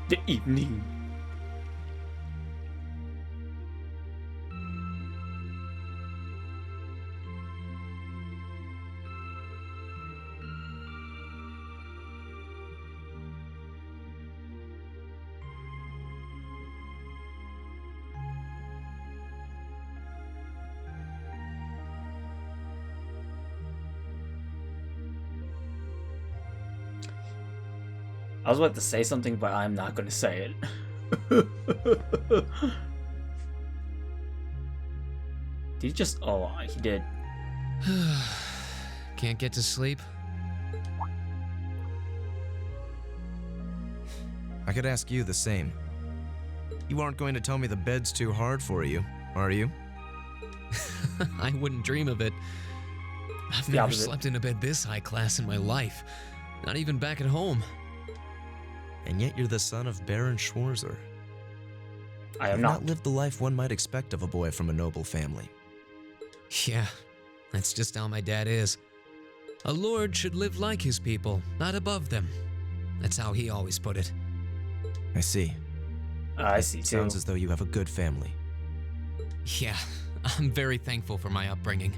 The evening. I was about to say something, but I'm not going to say it. Did he just... Oh, he did. Can't get to sleep? I could ask you the same. You aren't going to tell me the bed's too hard for you, are you? I wouldn't dream of it. I've never slept in a bed this high class in my life. Not even back at home. And yet you're the son of Baron Schwarzer. I am You've not. lived the life one might expect of a boy from a noble family. Yeah, that's just how my dad is. A lord should live like his people, not above them. That's how he always put it. I see. I see, too. Sounds as though you have a good family. Yeah, I'm very thankful for my upbringing.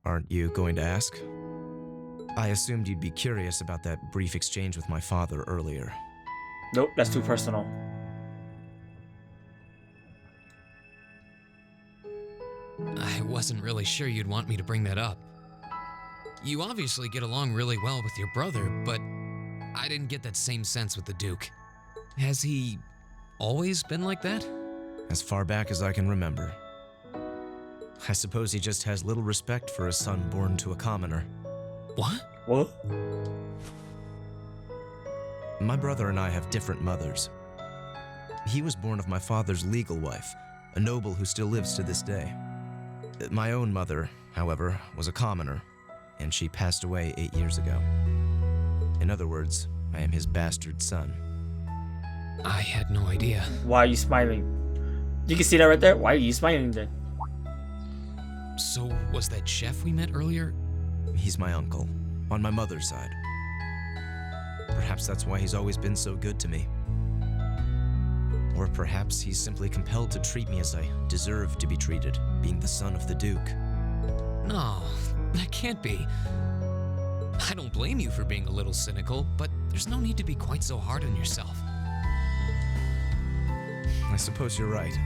Aren't you going to ask? I assumed you'd be curious about that brief exchange with my father earlier. Nope, that's too personal. I wasn't really sure you'd want me to bring that up. You obviously get along really well with your brother, but I didn't get that same sense with the Duke. Has he always been like that? As far back as I can remember. I suppose he just has little respect for a son born to a commoner. What? What? My brother and I have different mothers. He was born of my father's legal wife, a noble who still lives to this day. My own mother, however, was a commoner, and she passed away 8 years ago. In other words, I am his bastard son. I had no idea. Why are you smiling? You can see that right there. Why are you smiling then? So, was that chef we met earlier? He's my uncle, on my mother's side. Perhaps that's why he's always been so good to me. Or perhaps he's simply compelled to treat me as I deserve to be treated, being the son of the Duke. No, that can't be. I don't blame you for being a little cynical, but there's no need to be quite so hard on yourself. I suppose you're right.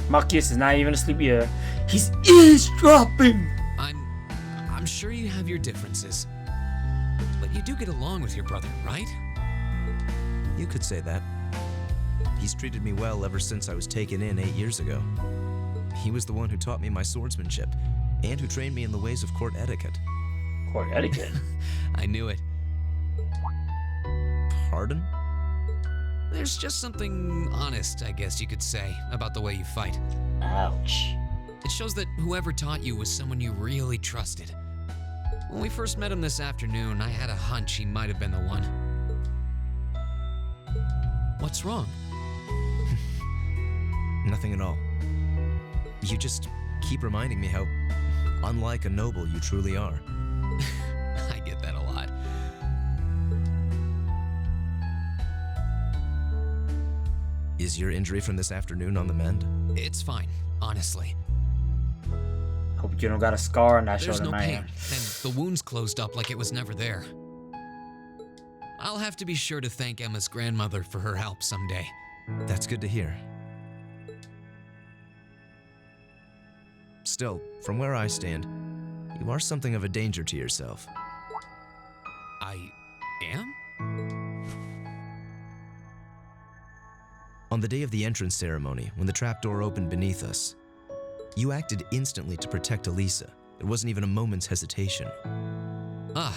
Marcus is not even asleep yet. He's eavesdropping! I'm sure you have your differences. But you do get along with your brother, right? You could say that. He's treated me well ever since I was taken in 8 years ago. He was the one who taught me my swordsmanship, and who trained me in the ways of court etiquette. Court etiquette? I knew it. Pardon? There's just something honest, I guess you could say, about the way you fight. Ouch. It shows that whoever taught you was someone you really trusted. When we first met him this afternoon, I had a hunch he might have been the one. What's wrong? Nothing at all. You just keep reminding me how unlike a noble you truly are. I get that a lot. Is your injury from this afternoon on the mend? It's fine, honestly. Hope you don't got a scar on that There's shoulder, no man. pain, and the wound's closed up like it was never there. I'll have to be sure to thank Emma's grandmother for her help someday. That's good to hear. Still, from where I stand, you are something of a danger to yourself. I am? On the day of the entrance ceremony, when the trapdoor opened beneath us, you acted instantly to protect Elisa. There wasn't even a moment's hesitation. Ah.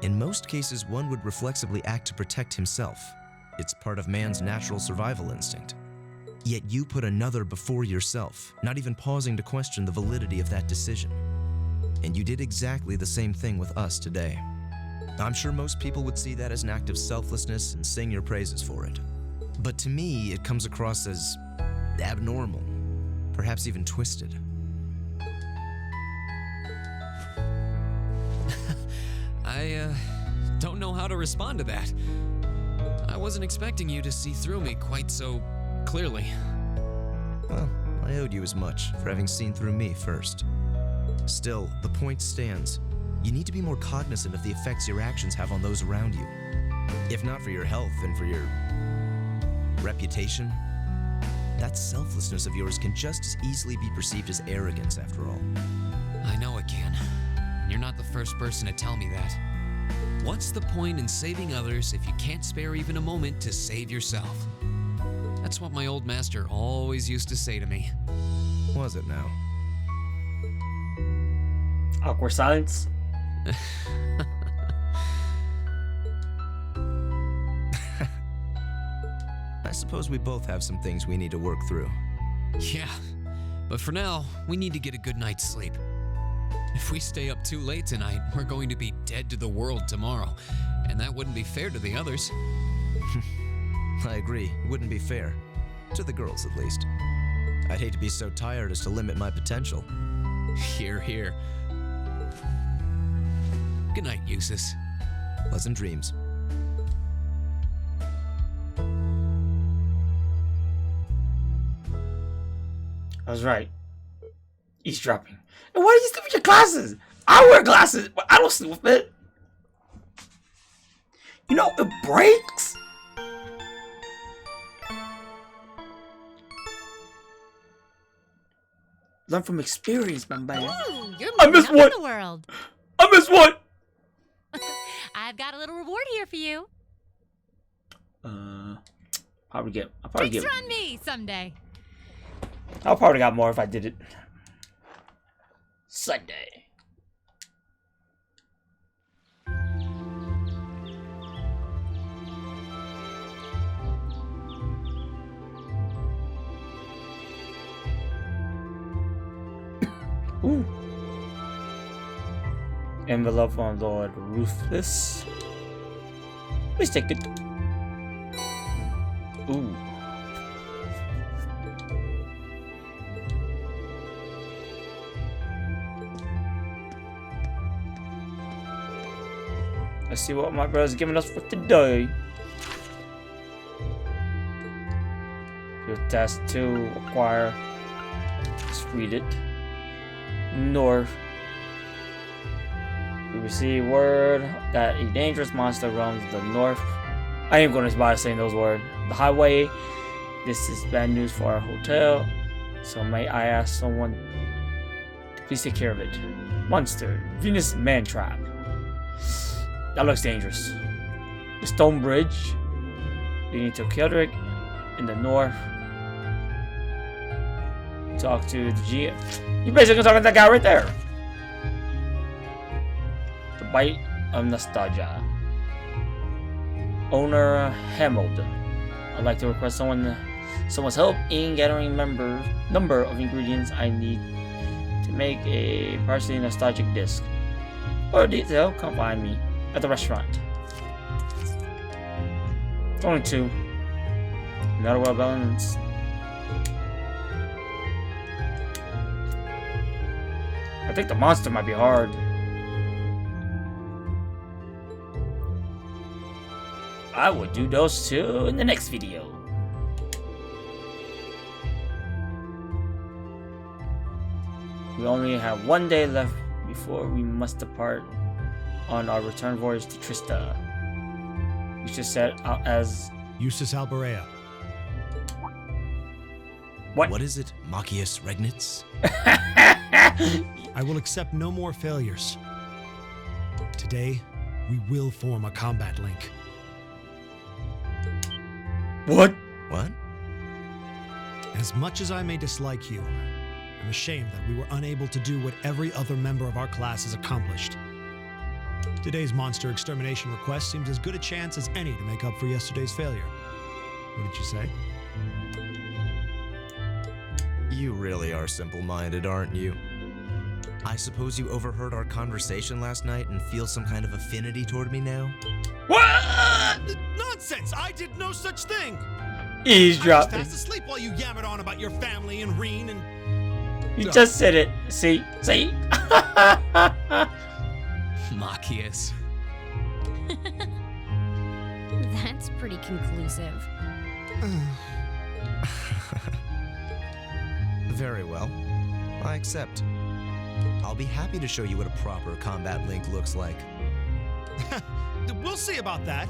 In most cases, one would reflexively act to protect himself. It's part of man's natural survival instinct. Yet you put another before yourself, not even pausing to question the validity of that decision. And you did exactly the same thing with us today. I'm sure most people would see that as an act of selflessness and sing your praises for it. But to me, it comes across as abnormal, perhaps even twisted. I don't know how to respond to that. I wasn't expecting you to see through me quite so clearly. Well, I owed you as much for having seen through me first. Still, the point stands. You need to be more cognizant of the effects your actions have on those around you. If not for your health and for your reputation, that selflessness of yours can just as easily be perceived as arrogance after all. I know it can. You're not the first person to tell me that. What's the point in saving others if you can't spare even a moment to save yourself? That's what my old master always used to say to me. Was it now? Awkward silence. I suppose we both have some things we need to work through. Yeah, but for now, we need to get a good night's sleep. If we stay up too late tonight, we're going to be dead to the world tomorrow, and that wouldn't be fair to the others. I agree, it wouldn't be fair. To the girls, at least. I'd hate to be so tired as to limit my potential. Hear, hear. Good night, Jusis. Pleasant dreams. I was right. Eavesdropping. And why do you sleep with your glasses? I wear glasses, but I don't sleep with it. You know, it breaks. Learn from experience, my man. Ooh, you're I moving missed up one. in the world. I missed one. I've got a little reward here for you. I'll probably get Drinks on me someday. I'll probably got more if I did it Sunday. Ooh. Envelope on Lord Ruthless. Let's take it. Ooh. Let's see what my brother's giving us for today. Your task to acquire. Let's read it. North. We receive word that a dangerous monster roams the north. I ain't gonna bother saying those words. The highway. This is bad news for our hotel. So may I ask someone to please take care of it. Monster. Venus man trap. That looks dangerous. The stone bridge leading to Keldrick in the north. Talk to the G. You basically talking to that guy right there. The bite of nostalgia. Owner Hamold. I'd like to request someone's help in gathering number of ingredients I need to make a partially nostalgic disc. For detail, come find me at the restaurant. It's only 2. Not well balanced. I think the monster might be hard. I will do those 2 in the next video. We only have 1 day left before we must depart on our return voyage to Trista. We should set out as Jusis Alberea. What is it, Machius Regnitz? I will accept no more failures. Today, we will form a combat link. What? What? As much as I may dislike you, I'm ashamed that we were unable to do what every other member of our class has accomplished. Today's monster extermination request seems as good a chance as any to make up for yesterday's failure. What did you say? You really are simple-minded, aren't you? I suppose you overheard our conversation last night and feel some kind of affinity toward me now? What? Nonsense! I did no such thing! Eavesdropping. Fast asleep while you yammered on about your family and Reen and. You just said it. See? Machias. That's pretty conclusive. Very well. I accept. I'll be happy to show you what a proper combat link looks like. We'll see about that.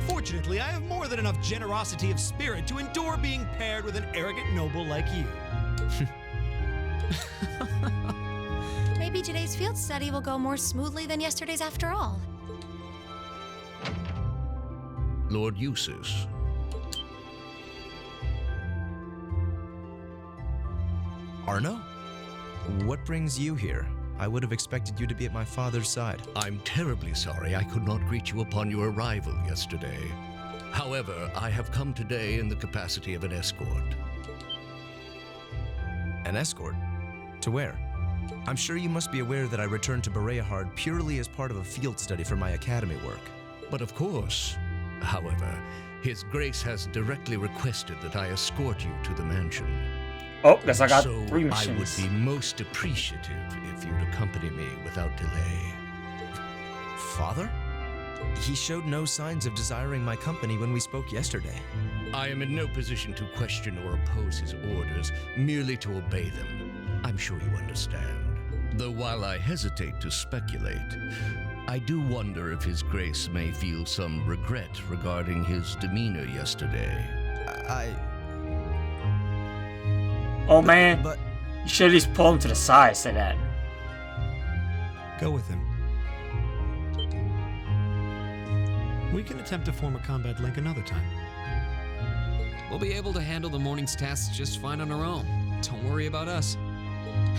Fortunately, I have more than enough generosity of spirit to endure being paired with an arrogant noble like you. Maybe today's field study will go more smoothly than yesterday's after all. Lord Jusis. Arno? What brings you here? I would have expected you to be at my father's side. I'm terribly sorry I could not greet you upon your arrival yesterday. However, I have come today in the capacity of an escort. An escort? To where? I'm sure you must be aware that I returned to Bereahard purely as part of a field study for my academy work. But of course, however, His Grace has directly requested that I escort you to the mansion. Oh, guess I got So 3 I missions. would be most appreciative if you'd accompany me without delay. Father? He showed no signs of desiring my company when we spoke yesterday. I am in no position to question or oppose his orders, merely to obey them. I'm sure you understand. Though while I hesitate to speculate, I do wonder if His Grace may feel some regret regarding his demeanor yesterday. Oh man, But you should at least pull him to the side, say that. Go with him. We can attempt to form a combat link another time. We'll be able to handle the morning's tasks just fine on our own. Don't worry about us.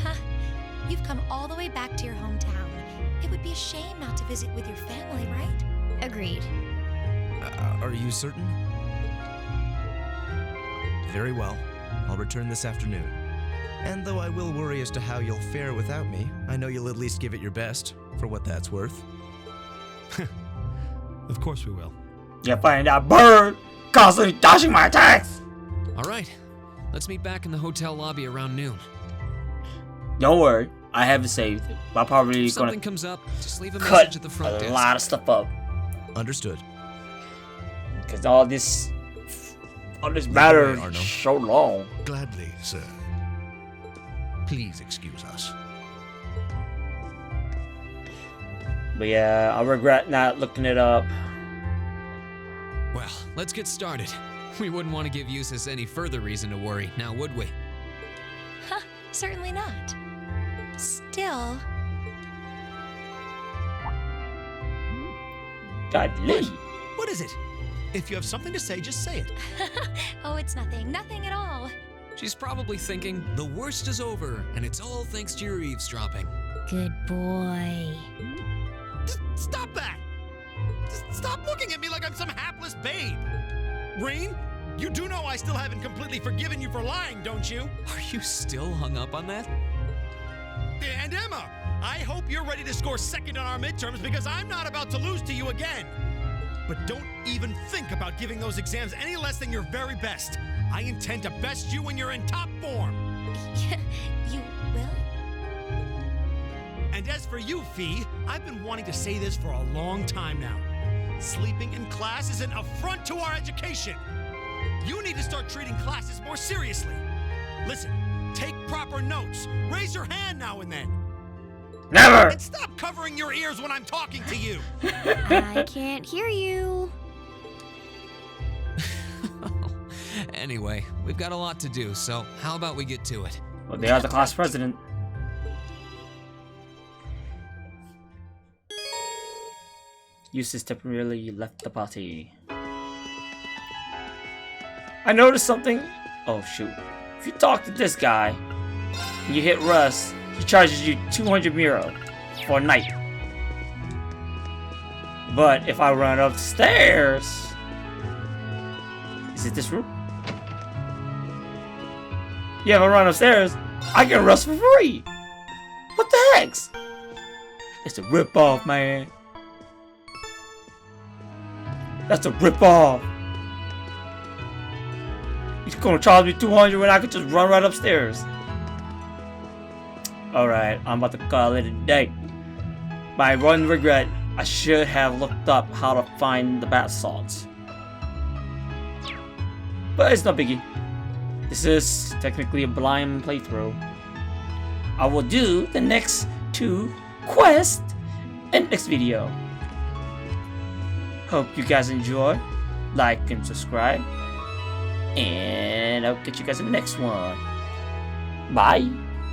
Huh. You've come all the way back to your hometown. It would be a shame not to visit with your family, right? Agreed. are you certain? Very well. I'll return this afternoon. And though I will worry as to how you'll fare without me, I know you'll at least give it your best, for what that's worth. Of course we will. You find that bird constantly dodging my attacks. All right, let's meet back in the hotel lobby around noon. Don't worry, I have it saved. I'm probably If gonna something comes up, just leave a cut message at the front a desk. lot of stuff up Understood. because all this matter Arno. is so long. Gladly, sir. Please excuse us. But yeah, I regret not looking it up. Well, let's get started. We wouldn't want to give Jusis any further reason to worry, now would we? Huh, certainly not. Still, Godly. What is it? If you have something to say, just say it. oh, it's nothing. Nothing at all. She's probably thinking, the worst is over, and it's all thanks to your eavesdropping. Good boy. Just stop that! Just stop looking at me like I'm some hapless babe. Reen, you do know I still haven't completely forgiven you for lying, don't you? Are you still hung up on that? And Emma, I hope you're ready to score second on our midterms because I'm not about to lose to you again. But don't even think about giving those exams any less than your very best. I intend to best you when you're in top form. You will? And as for you, Fee, I've been wanting to say this for a long time now. Sleeping in class is an affront to our education. You need to start treating classes more seriously. Listen, take proper notes. Raise your hand now and then. Never. And stop covering your ears when I'm talking to you. I can't hear you. Anyway, we've got a lot to do, so how about we get to it? Well, they are the class president. Jusis temporarily left the party. I noticed something. Oh shoot! If you talk to this guy, and you hit Russ, he charges you 200 Miro for a night. But if I run upstairs, is it this room? Yeah, if I run upstairs, I get Russ for free. What the heck? It's a ripoff, man. That's a ripoff. He's gonna charge me 200 when I could just run right upstairs. Alright, I'm about to call it a day. My one regret, I should have looked up how to find the bath salts. But it's no biggie. This is technically a blind playthrough. I will do the next 2 quests in next video. Hope you guys enjoy. Like and subscribe. And I'll catch you guys in the next one. Bye.